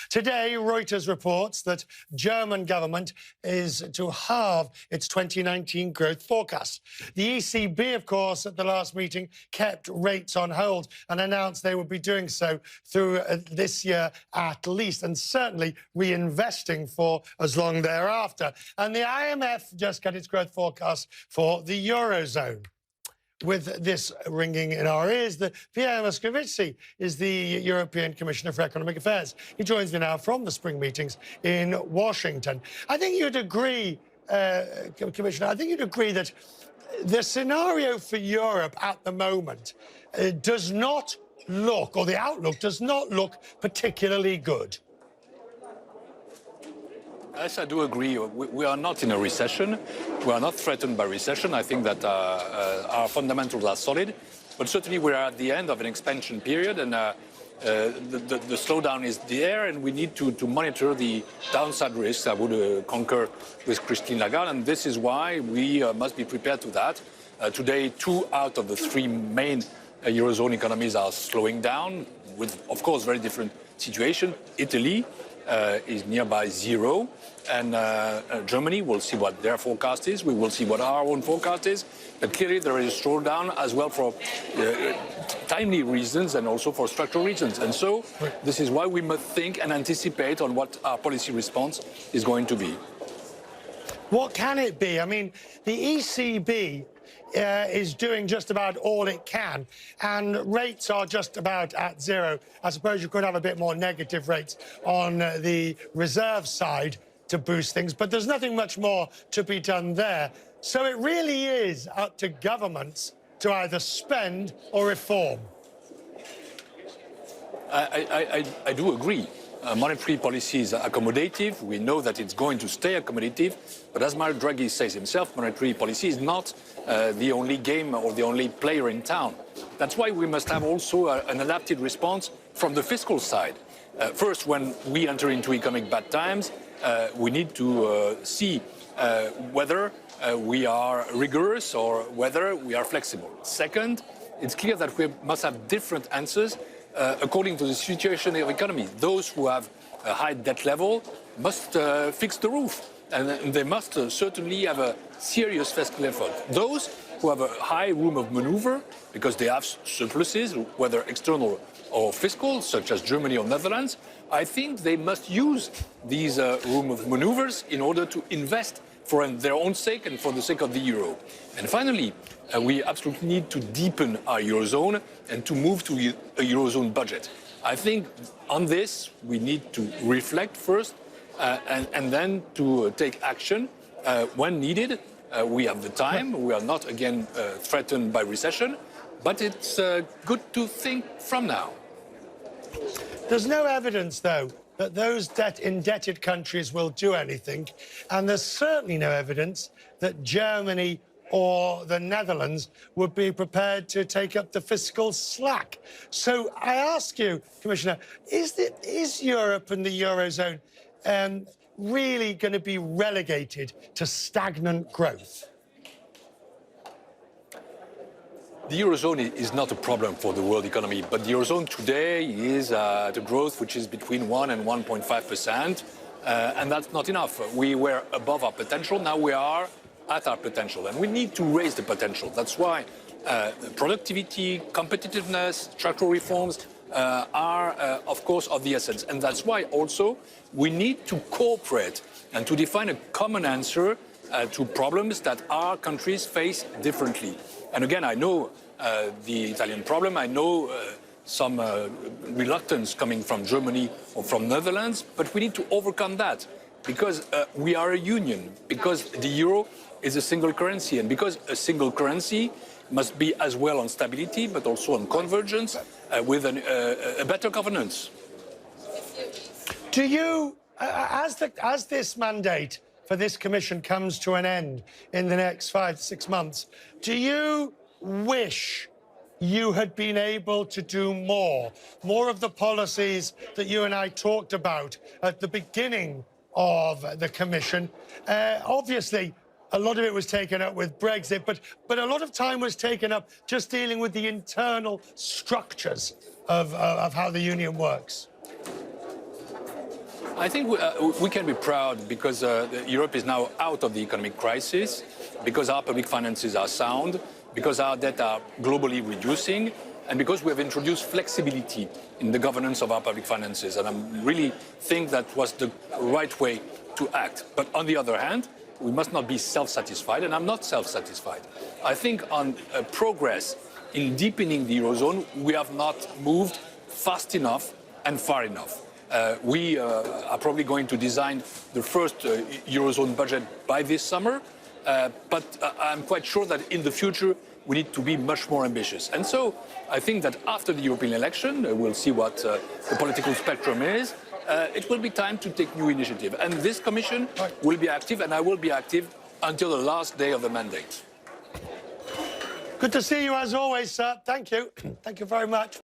Today, Reuters reports that German government is to halve its 2019 growth forecast. The ECB, of course, at the last meeting, kept rates on hold and announced they would be doing so through this year at least, and certainly reinvesting for as long thereafter. And the IMF just got its growth forecast for the eurozone. With this ringing in our ears, Pierre Moscovici is the European Commissioner for Economic Affairs. He joins me now from the spring meetings in Washington. I think you'd agree, Commissioner, I think you'd agree that the scenario for Europe at the moment does not look, or the outlook does not look particularly good. Yes, I do agree. We are not in a recession. We are not threatened by recession. I think that our fundamentals are solid. But certainly we are at the end of an expansion period, and the slowdown is there, and we need to monitor the downside risks. I would concur with Christine Lagarde, and this is why we must be prepared to that. Today, 2 out of the 3 main eurozone economies are slowing down, with, of course, very different situation. Italy is nearby zero, and Germany, we'll see what their forecast is. We will see what our own forecast is. But clearly there is a slowdown as well for timely reasons and also for structural reasons. And so this is why we must think and anticipate on what our policy response is going to be. What can it be? I mean, the ECB is doing just about all it can, and rates are just about at zero. I suppose you could have a bit more negative rates on the reserve side to boost things, but there's nothing much more to be done there. So it really is up to governments to either spend or reform. I do agree. Monetary policy is accommodative. We know that it's going to stay accommodative. But as Mario Draghi says himself, monetary policy is not the only game or the only player in town. That's why we must have also an adapted response from the fiscal side. First, when we enter into economic bad times, we need to see whether we are rigorous or whether we are flexible. Second, it's clear that we must have different answers according to the situation of the economy. Those who have a high debt level must fix the roof, and they must certainly have a serious fiscal effort. Those who have a high room of maneuver, because they have surpluses, whether external or fiscal, such as Germany or Netherlands, I think they must use these room of maneuvers in order to invest for their own sake and for the sake of the euro. And finally, we absolutely need to deepen our eurozone and to move to a eurozone budget. I think on this we need to reflect first and then to take action when needed. We have the time. We are not again threatened by recession, but it's good to think from now. There's no evidence, though, that those indebted countries will do anything, and there's certainly no evidence that Germany or the Netherlands would be prepared to take up the fiscal slack. So I ask you, Commissioner, is Europe and the eurozone really going to be relegated to stagnant growth? The eurozone is not a problem for the world economy, but the eurozone today is at a growth which is between 1 and 1.5%, and that's not enough. We were above our potential, now we are at our potential, and we need to raise the potential. That's why productivity, competitiveness, structural reforms are, of course, of the essence. And that's why also we need to cooperate and to define a common answer to problems that our countries face differently. And again, I know the Italian problem, I know some reluctance coming from Germany or from Netherlands, but we need to overcome that because we are a union, because the euro is a single currency, and because a single currency must be as well on stability, but also on convergence with a better governance. Do you, as this mandate for this commission comes to an end in the next 5 to 6 months, do you wish you had been able to do more of the policies that you and I talked about at the beginning of the commission? Obviously, a lot of it was taken up with Brexit, but a lot of time was taken up just dealing with the internal structures of how the union works. I think we can be proud because Europe is now out of the economic crisis, because our public finances are sound, because our debt are globally reducing, and because we have introduced flexibility in the governance of our public finances. And I really think that was the right way to act. But on the other hand, we must not be self-satisfied, and I'm not self-satisfied. I think on progress in deepening the eurozone, we have not moved fast enough and far enough. We are probably going to design the first eurozone budget by this summer, but I'm quite sure that in the future we need to be much more ambitious. And so I think that after the European election, we'll see what the political spectrum is, it will be time to take new initiative. And this Commission will be active, and I will be active until the last day of the mandate. Good to see you as always, sir. Thank you. Thank you very much.